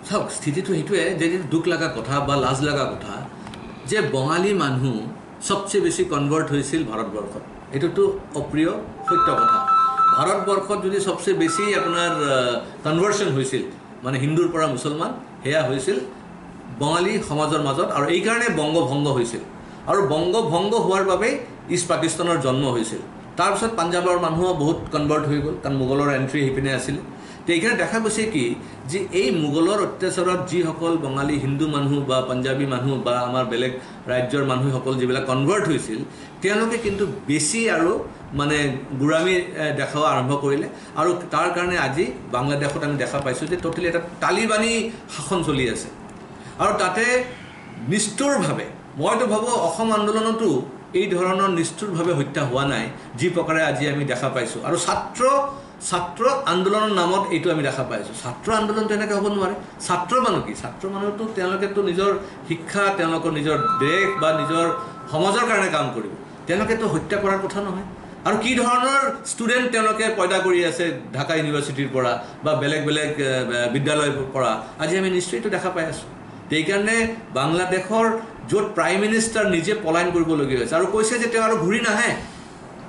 চাওক স্থিতিটো সেইটোৱে যে দুখ লগা কথা বা লাজ লগা কথা যে বঙালী মানুহ সবচেয়ে বেছি কনভাৰ্ট হৈছিল ভাৰতবৰ্ষত। এইটোতো অপ্ৰিয় সত্য কথা। ভাৰতবৰ্ষত যদি সবচেয়ে বেছি আপোনাৰ কনভাৰ্সন হৈছিল মানে হিন্দুৰ পৰা মুছলমান, সেয়া হৈছিল বঙালী সমাজৰ মাজত। আৰু এই কাৰণে বংগভংগ হৈছিল, আৰু বংগভংগ হোৱাৰ বাবেই ইষ্ট পাকিস্তানৰ জন্ম হৈছিল। তাৰপিছত পাঞ্জাৱৰ মানুহো বহুত কনভাৰ্ট হৈ গ'ল, কাৰণ মোগলৰ এণ্ট্ৰি সেইপিনে আছিল। তো এইখানে দেখা গৈছে কি যে এই মোগলৰ অত্যাচাৰত যিসকল বঙালী হিন্দু মানুহ বা পাঞ্জাবী মানুহ বা আমাৰ বেলেগ ৰাজ্যৰ মানুহসকল যিবিলাক কনভাৰ্ট হৈছিল, তেওঁলোকে কিন্তু বেছি আৰু মানে গোড়ামী দেখাব আৰম্ভ কৰিলে। আৰু তাৰ কাৰণে আজি বাংলাদেশত আমি দেখা পাইছোঁ যে টোটেলি এটা তালিবানী শাসন চলি আছে। আৰু তাতে নিষ্ঠুৰভাৱে, মইতো ভাবোঁ অসম আন্দোলনতো এই ধৰণৰ নিষ্ঠুৰভাৱে হত্যা হোৱা নাই যি প্ৰকাৰে আজি আমি দেখা পাইছোঁ। আৰু ছাত্ৰ আন্দোলনৰ নামত এইটো আমি দেখা পাইছোঁ। ছাত্ৰ আন্দোলনটো এনেকৈ হ'ব নোৱাৰে। ছাত্ৰ মানুহ কি? ছাত্ৰ মানুহতো তেওঁলোকেতো নিজৰ শিক্ষা, তেওঁলোকৰ নিজৰ দেশ বা নিজৰ সমাজৰ কাৰণে কাম কৰিব, তেওঁলোকেতো হত্যা কৰাৰ কথা নহয়। আৰু কি ধৰণৰ ষ্টুডেণ্ট তেওঁলোকে পয়দা কৰি আছে ঢাকা ইউনিভাৰ্চিটিৰ পৰা বা বেলেগ বেলেগ বিদ্যালয়ৰ পৰা, আজি আমি নিশ্চয়তো দেখা পাই আছোঁ। সেইকাৰণে বাংলাদেশৰ য'ত প্ৰাইম মিনিষ্টাৰ নিজে পলায়ন কৰিবলগীয়া হৈছে আৰু কৈছে যে তেওঁ আৰু ঘূৰি নাহে,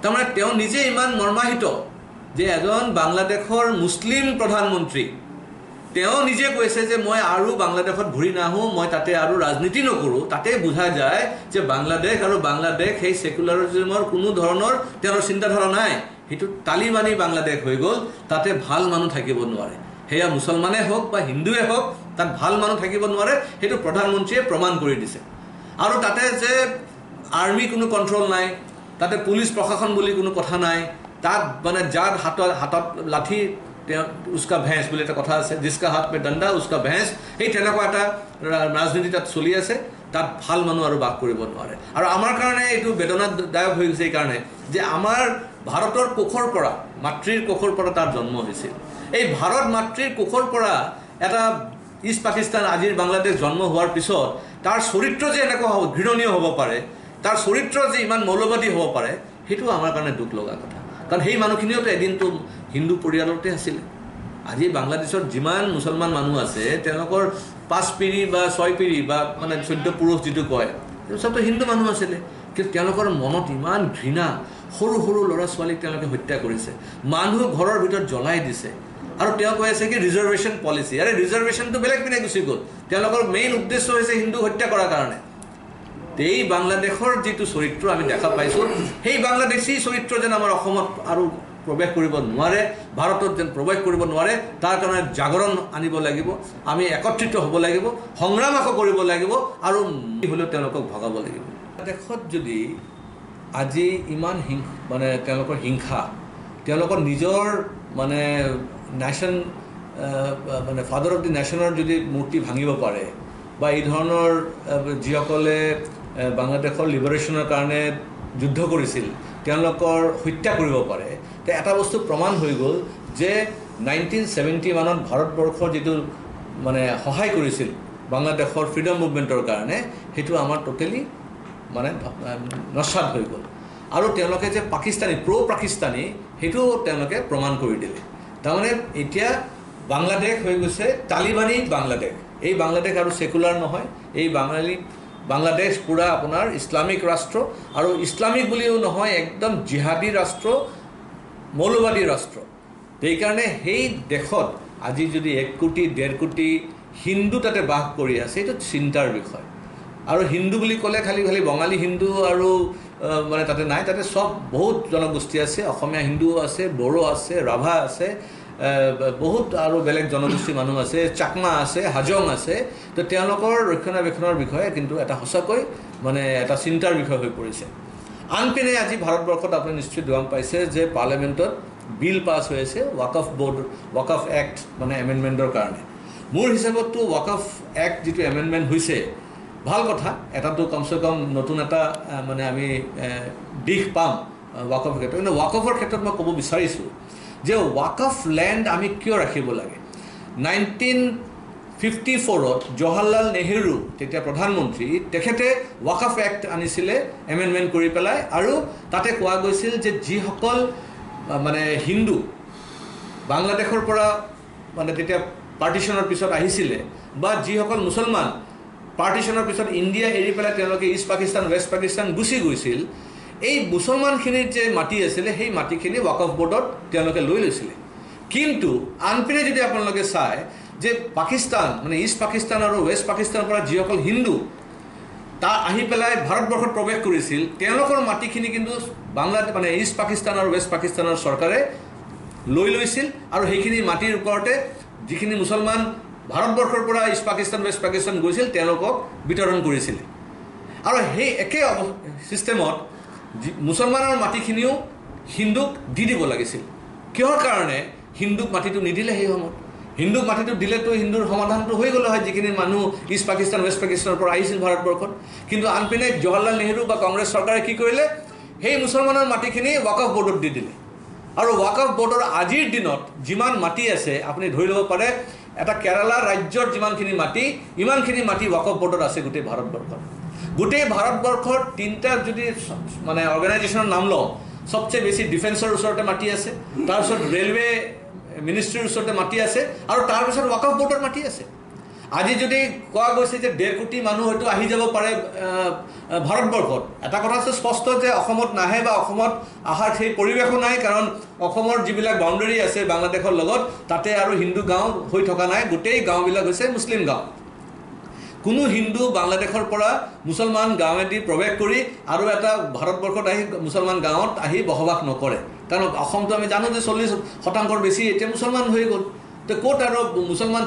তাৰমানে তেওঁ নিজে ইমান মৰ্মাহিত যে এজন বাংলাদেশৰ মুছলিম প্ৰধানমন্ত্ৰী তেওঁ নিজে কৈছে যে মই আৰু বাংলাদেশত ঘূৰি নাহোঁ, মই তাতে আৰু ৰাজনীতি নকৰোঁ। তাতে বুজা যায় যে বাংলাদেশ সেই ছেকুলাৰিজমৰ কোনো ধৰণৰ তেওঁৰ চিন্তাধাৰা নাই। সেইটো তালিবানী বাংলাদেশ হৈ গ'ল। তাতে ভাল মানুহ থাকিব নোৱাৰে, সেয়া মুছলমানে হওক বা হিন্দুৱে হওক, তাত ভাল মানুহ থাকিব নোৱাৰে। সেইটো প্ৰধানমন্ত্ৰীয়ে প্ৰমাণ কৰি দিছে। আৰু তাতে যে আৰ্মি কোনো কণ্ট্ৰল নাই, তাতে পুলিচ প্ৰশাসন বুলি কোনো কথা নাই। তাত মানে যাৰ হাতত লাঠি উস্কা ভেঁস বুলি এটা কথা আছে, জিচকা হাত মে ডণ্ডা উস্কা ভেঁস, সেই তেনেকুৱা এটা ৰাজনীতি তাত চলি আছে। তাত ভাল মানুহ আৰু বাস কৰিব নোৱাৰে। আৰু আমাৰ কাৰণে এইটো বেদনাদায়ক হৈ গৈছে এইকাৰণে যে আমাৰ ভাৰতৰ কোখৰ পৰা, মাতৃৰ কোখৰ পৰা তাৰ জন্ম হৈছিল। এই ভাৰত মাতৃৰ কোখৰ পৰা এটা ইষ্ট পাকিস্তান আজিৰ বাংলাদেশ জন্ম হোৱাৰ পিছত তাৰ চৰিত্ৰ যে এনেকুৱা ঘৃণনীয় হ'ব পাৰে, তাৰ চৰিত্ৰ যে ইমান মৌলবাদী হ'ব পাৰে, সেইটো আমাৰ কাৰণে দুখ লগা কথা। কাৰণ সেই মানুহখিনিওতো এদিনতো হিন্দু পৰিয়ালতে আছিলে। আজি বাংলাদেশত যিমান মুছলমান মানুহ আছে তেওঁলোকৰ 5 পিঢ়ি বা 6 পিঢ়ি বা মানে 14 পুৰুষ যিটো কয়, চবতো হিন্দু মানুহ আছিলে। কিন্তু তেওঁলোকৰ মনত ইমান ঘৃণা, সৰু সৰু ল'ৰা ছোৱালীক তেওঁলোকে হত্যা কৰিছে, মানুহ ঘৰৰ ভিতৰত জ্বলাই দিছে। আৰু তেওঁ কৈ আছে কি ৰিজাৰ্ভেশ্যন পলিচি। আৰে ৰিজাৰ্ভেশ্যনটো বেলেগ পিনে গুচি গ'ল। তেওঁলোকৰ মেইন উদ্দেশ্য হৈছে হিন্দু হত্যা কৰাৰ কাৰণে। এই বাংলাদেশৰ যিটো চৰিত্ৰ আমি দেখা পাইছোঁ, সেই বাংলাদেশী চৰিত্ৰ যেন আমাৰ অসমত আৰু প্ৰৱেশ কৰিব নোৱাৰে, ভাৰতত যেন প্ৰৱেশ কৰিব নোৱাৰে, তাৰ কাৰণে জাগৰণ আনিব লাগিব। আমি একত্ৰিত হ'ব লাগিব, সংগ্ৰাম আকৌ কৰিব লাগিব, আৰু হ'লেও তেওঁলোকক ভগাব লাগিব। দেশত যদি আজি ইমান মানে তেওঁলোকৰ হিংসা, তেওঁলোকৰ নিজৰ মানে নেশ্যন মানে ফাদাৰ অফ দি নেশ্যনৰ যদি মূৰ্তি ভাঙিব পাৰে, বা এই ধৰণৰ যিসকলে বাংলাদেশৰ লিবাৰেশ্যনৰ কাৰণে যুদ্ধ কৰিছিল তেওঁলোকৰ হত্যা কৰিব পাৰে, তে এটা বস্তু প্ৰমাণ হৈ গ'ল যে 1971 ভাৰতবৰ্ষৰ যিটো মানে সহায় কৰিছিল বাংলাদেশৰ ফ্ৰীডম মুভমেণ্টৰ কাৰণে, সেইটো আমাৰ টোটেলি মানে নস্বাত হৈ গ'ল। আৰু তেওঁলোকে যে পাকিস্তানী পাকিস্তানী সেইটো তেওঁলোকে প্ৰমাণ কৰি দিলে। তাৰমানে এতিয়া বাংলাদেশ হৈ গৈছে তালিবানী বাংলাদেশ। এই বাংলাদেশ আৰু ছেকুলাৰ নহয়, এই বাংলাদেশ পূৰা আপোনাৰ ইছলামিক ৰাষ্ট্ৰ, আৰু ইছলামিক বুলিও নহয়, একদম জিহাদী ৰাষ্ট্ৰ, মৌলবাদী ৰাষ্ট্ৰ। সেইকাৰণে সেই দেশত আজি যদি 1 কোটি 1.5 কোটি হিন্দু তাতে বাস কৰি আছে, এইটো চিন্তাৰ বিষয়। আৰু হিন্দু বুলি ক'লে খালি বঙালী হিন্দু আৰু মানে তাতে নাই, তাতে চব বহুত জনগোষ্ঠী আছে। অসমীয়া হিন্দু আছে, বড়ো আছে, ৰাভা আছে, বহুত আৰু বেলেগ জনগোষ্ঠীৰ মানুহ আছে, চাকমা আছে, হাজং আছে। তো তেওঁলোকৰ ৰক্ষণাবেক্ষণৰ বিষয়ে কিন্তু এটা সঁচাকৈ মানে এটা চিন্তাৰ বিষয় হৈ পৰিছে। আনপিনে আজি ভাৰতবৰ্ষত আপুনি নিশ্চয় গম পাইছে যে পাৰ্লিয়ামেণ্টত বিল পাছ হৈ আছে ৱাকফ এক্ট মানে এমেণ্ডমেণ্টৰ কাৰণে। মোৰ হিচাপততো ৱাকফ এক্ট যিটো এমেণ্ডমেণ্ট হৈছে ভাল কথা, এটাতো কমচে কম নতুন এটা মানে আমি দিশ পাম ৱাকফৰ ক্ষেত্ৰত। কিন্তু ৱাকফৰ ক্ষেত্ৰত মই ক'ব বিচাৰিছোঁ যে ৱাকফ লেণ্ড আমি কিয় ৰাখিব লাগে। 1954 জৱাহৰলাল নেহৰু তেতিয়া প্ৰধানমন্ত্ৰী, তেখেতে ৱাকফ এক্ট আনিছিলে এমেণ্ডমেণ্ট কৰি পেলাই, আৰু তাতে কোৱা গৈছিল যে যিসকল মানে হিন্দু বাংলাদেশৰ পৰা মানে তেতিয়া পাৰ্টিশ্যনৰ পিছত আহিছিলে বা যিসকল মুছলমান পাৰ্টিশ্যনৰ পিছত ইণ্ডিয়া এৰি পেলাই তেওঁলোকে ইষ্ট পাকিস্তান ৱেষ্ট পাকিস্তান গুচি গৈছিল, এই মুছলমানখিনিৰ যে মাটি আছিলে সেই মাটিখিনি ৱাকফ বৰ্ডত তেওঁলোকে লৈ লৈছিলে। কিন্তু আনপিনে যদি আপোনালোকে চায় যে পাকিস্তান মানে ইষ্ট পাকিস্তান আৰু ৱেষ্ট পাকিস্তানৰ পৰা যিসকল হিন্দু তাৰ আহি পেলাই ভাৰতবৰ্ষত প্ৰৱেশ কৰিছিল, তেওঁলোকৰ মাটিখিনি কিন্তু বাংলাদেশ মানে ইষ্ট পাকিস্তান আৰু ৱেষ্ট পাকিস্তানৰ চৰকাৰে লৈ লৈছিল আৰু সেইখিনি মাটিৰ ওপৰতে যিখিনি মুছলমান ভাৰতবৰ্ষৰ পৰা ইষ্ট পাকিস্তান ৱেষ্ট পাকিস্তান গৈছিল তেওঁলোকক বিতৰণ কৰিছিলে। আৰু সেই একে ছিষ্টেমত মুছলমানৰ মাটিখিনিও হিন্দুক দি দিব লাগিছিল। কিহৰ কাৰণে হিন্দুক মাটিটো নিদিলে? সেই সময়ত হিন্দুক মাটিটো দিলেতো হিন্দুৰ সমাধানটো হৈ গ'লে হয়, যিখিনি মানুহ ইষ্ট পাকিস্তান ৱেষ্ট পাকিস্তানৰ পৰা আহিছিল ভাৰতবৰ্ষত। কিন্তু আনপিনে জৱাহৰলাল নেহৰু বা কংগ্ৰেছ চৰকাৰে কি কৰিলে, সেই মুছলমানৰ মাটিখিনি ৱাকফ বৰ্ডত দি দিলে। আৰু ৱাকফ বৰ্ডৰ আজিৰ দিনত যিমান মাটি আছে আপুনি ধৰি ল'ব পাৰে, এটা কেৰালা ৰাজ্যৰ যিমানখিনি মাটি ইমানখিনি মাটি ৱাকফ বৰ্ডত আছে গোটেই ভাৰতবৰ্ষত। গোটেই ভাৰতবৰ্ষৰ 3টা যদি মানে অৰ্গেনাইজেশ্যনৰ নাম লওঁ, সবচে বেছি ডিফেন্সৰ ওচৰতে মাটি আছে, তাৰপিছত ৰেলৱে মিনিষ্ট্ৰীৰ ওচৰতে মাটি আছে আৰু তাৰপিছত ৱাকফ বৰ্ডৰ মাটি আছে। আজি যদি কোৱা গৈছে যে 1.5 কোটি মানুহ হয়তো আহি যাব পাৰে ভাৰতবৰ্ষত, এটা কথা আছে স্পষ্ট যে অসমত নাহে বা অসমত অহাৰ সেই পৰিৱেশো নাই, কাৰণ অসমৰ যিবিলাক বাউণ্ডেৰী আছে বাংলাদেশৰ লগত তাতে আৰু হিন্দু গাঁও হৈ থকা নাই, গোটেই গাঁওবিলাক হৈছে মুছলিম গাঁও। কোনো হিন্দু বাংলাদেশৰ পৰা মুছলমান গাঁৱেদি প্ৰৱেশ কৰি আৰু এটা ভাৰতবৰ্ষত আহি মুছলমান গাঁৱত আহি বসবাস নকৰে, কাৰণ অসমটো আমি জানো যে 40% বেছি এতিয়া মুছলমান হৈ গ'ল। তো ক'ত আৰু মুছলমান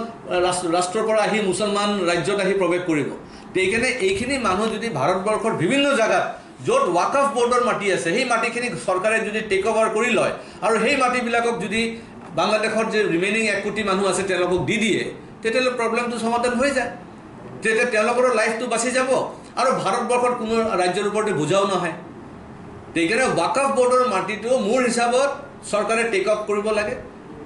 ৰাষ্ট্ৰৰ পৰা আহি মুছলমান ৰাজ্যত আহি প্ৰৱেশ কৰিব? সেইকাৰণে এইখিনি মানুহ যদি ভাৰতবৰ্ষৰ বিভিন্ন জেগাত য'ত ৱাকফ বৰ্ডৰ মাটি আছে সেই মাটিখিনি চৰকাৰে যদি টেক অভাৰ কৰি লয় আৰু সেই মাটিবিলাকক যদি বাংলাদেশৰ যে ৰিমেইনিং 1 কোটি মানুহ আছে তেওঁলোকক দি দিয়ে, তেতিয়াহ'লে প্ৰব্লেমটো সমাধান হৈ যায়। তেতিয়া তেওঁলোকৰ লাইফটো বাচি যাব আৰু ভাৰতবৰ্ষত কোনো ৰাজ্যৰ ওপৰতে বুজাও নহয়। সেইকাৰণে ৱাকফ বৰ্ডৰ মাটিটো মোৰ হিচাপত চৰকাৰে টেক অফ কৰিব লাগে,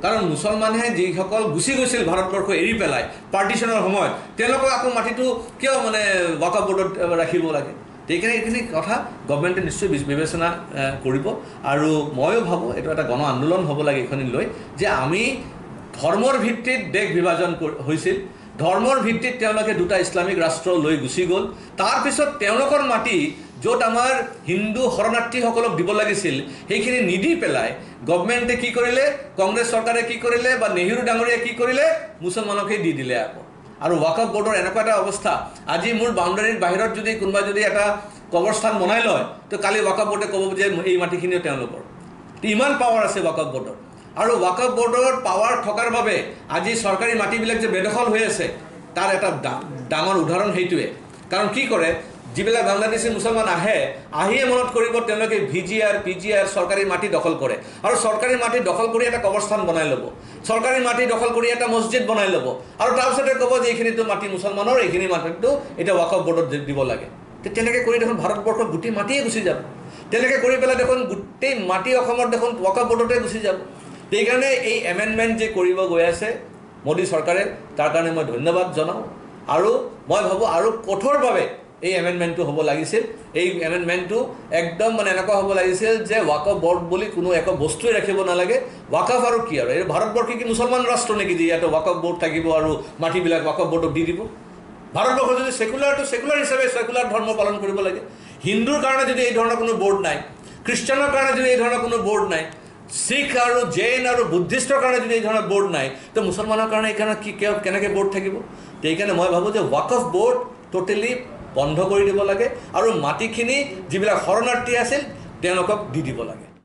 কাৰণ মুছলমানে যিসকল গুচি গৈছিল ভাৰতবৰ্ষ এৰি পেলাই পাৰ্টিশ্যনৰ সময়ত, তেওঁলোকক আকৌ মাটিটো কিয় মানে ৱাকফ বৰ্ডত ৰাখিব লাগে? সেইকাৰণে এইখিনি কথা গভৰ্ণমেণ্টে নিশ্চয় বিবেচনা কৰিব। আৰু ময়ো ভাবোঁ এইটো এটা গণ আন্দোলন হ'ব লাগে এইখিনি লৈ, যে আমি ধৰ্মৰ ভিত্তিত দেশ বিভাজন হৈছিল, ধৰ্মৰ ভিত্তিত তেওঁলোকে 2টা ইছলামিক ৰাষ্ট্ৰ লৈ গুচি গ'ল। তাৰপিছত তেওঁলোকৰ মাটি য'ত আমাৰ হিন্দু শৰণাৰ্থীসকলক দিব লাগিছিল সেইখিনি নিদি পেলাই গভৰ্ণমেণ্টে কি কৰিলে, কংগ্ৰেছ চৰকাৰে কি কৰিলে বা নেহৰু ডাঙৰীয়াই কি কৰিলে, মুছলমানকে দি দিলে আকৌ। আৰু ৱাকফ বৰ্ডৰ এনেকুৱা এটা অৱস্থা, আজি মোৰ বাউণ্ডাৰীৰ বাহিৰত যদি কোনোবাই যদি এটা কবৰস্থান বনাই লয়, তো কালি ৱাকফ বৰ্ডে ক'ব যে এই মাটিখিনিও তেওঁলোকৰ। ইমান পাৱাৰ আছে ৱাকফ বৰ্ডৰ। আৰু ৱাকফ বৰ্ডৰ পাৱাৰ থকাৰ বাবে আজি চৰকাৰী মাটিবিলাক যে বেদখল হৈ আছে তাৰ এটা ডাঙৰ উদাহৰণ সেইটোৱে। কাৰণ কি কৰে, যিবিলাক বাংলাদেশী মুছলমান আহিয়ে মনত কৰিব তেওঁলোকে VGR PGR চৰকাৰী মাটি দখল কৰে, আৰু চৰকাৰী মাটি দখল কৰি এটা কবৰস্থান বনাই ল'ব, চৰকাৰী মাটি দখল কৰি এটা মছজিদ বনাই ল'ব, আৰু তাৰপিছতে ক'ব যে এইখিনিতো মাটি মুছলমানৰ, এইখিনি মাটিটো এতিয়া ৱাকফ বৰ্ডত দিব লাগে। তেনেকৈ কৰি দেখোন ভাৰতবৰ্ষৰ গোটেই মাটিয়ে গুচি যাব। তেনেকৈ কৰি পেলাই দেখোন গোটেই মাটি অসমৰ দেখোন ৱাকফ বৰ্ডতে গুচি যাব। সেইকাৰণে এই এমেণ্ডমেণ্ট যে কৰিব গৈ আছে মোদী চৰকাৰে, তাৰ কাৰণে মই ধন্যবাদ জনাওঁ। আৰু মই ভাবোঁ আৰু কঠোৰভাৱে এই এমেণ্ডমেণ্টটো হ'ব লাগিছিল। এই এমেণ্ডমেণ্টটো একদম মানে এনেকুৱা হ'ব লাগিছিল যে ৱাকফ বৰ্ড বুলি কোনো একো বস্তুৱে ৰাখিব নালাগে। ৱাকফ আৰু কি আৰু এই ভাৰতবৰ্ষ কি মুছলমান ৰাষ্ট্ৰ নেকি যে ইয়াতে ৱাকফ বৰ্ড থাকিব আৰু মাটিবিলাক ৱাকফ বৰ্ডক দি দিব? ভাৰতবৰ্ষ যদি ছেকুলাৰটো ছেকুলাৰ হিচাপে ছেকুলাৰ ধৰ্ম পালন কৰিব লাগে। হিন্দুৰ কাৰণে যদি এই ধৰণৰ কোনো বৰ্ড নাই, খ্ৰীষ্টানৰ কাৰণে যদি এই ধৰণৰ কোনো বৰ্ড নাই, শিখ আৰু জৈন আৰু বুদ্ধিষ্টৰ কাৰণে যদি এই ধৰণৰ বৰ্ড নাই, তো মুছলমানৰ কাৰণে এইকাৰণে কেনেকৈ বৰ্ড থাকিব? সেইকাৰণে মই ভাবোঁ যে ৱাকফ বৰ্ড টোটেলি বন্ধ কৰি দিব লাগে আৰু মাটিখিনি যিবিলাক শৰণাৰ্থী আছিল তেওঁলোকক দি দিব লাগে।